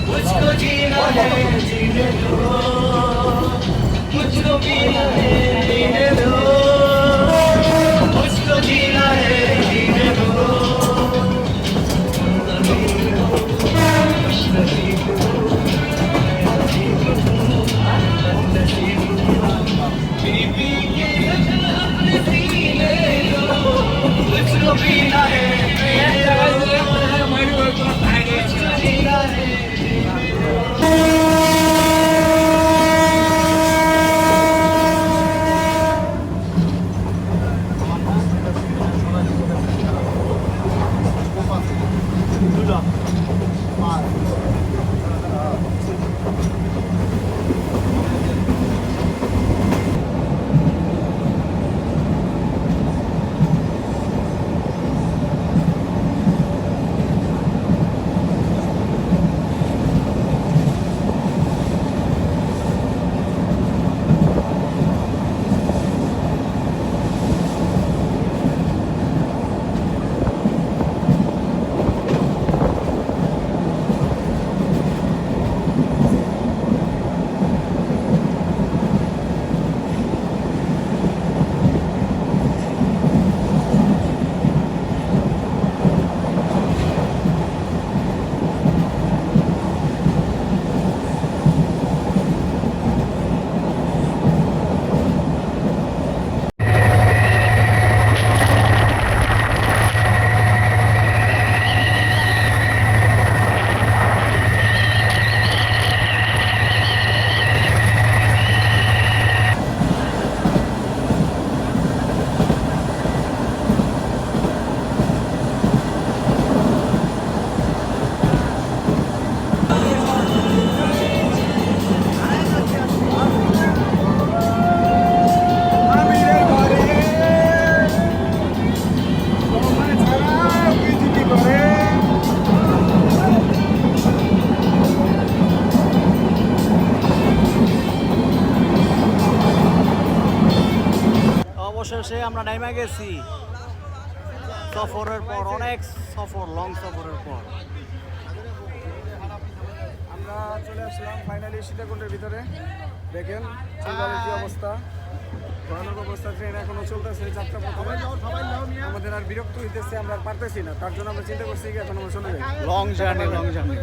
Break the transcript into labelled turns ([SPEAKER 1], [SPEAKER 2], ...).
[SPEAKER 1] मुझको जीना है जीने दो, मुझको पीना है पीने दो, मुझको जीना है जीने दो। बीबी के सीने दो, मुझको पीना है पीने दो, मुझको जीना है।
[SPEAKER 2] অবশেষে আমরা নেমে গেছি সফরের পর, অনেক সফর, লং সফরের পর
[SPEAKER 3] আমরা চলে আসলাম ফাইনালি সীতাকুণ্ডের ভিতরে। দেখেন ট্রেনের কি অবস্থা, ভয়ানক অবস্থা। ট্রেন এখনো চলতেছে যাত্রা পথে। আমাদের আর বিরক্ত হইতেছে, আমরা আর পারতেছি না, তার জন্য আমরা চিন্তা করছি এখন আমরা চলে যাই।
[SPEAKER 2] Long journey.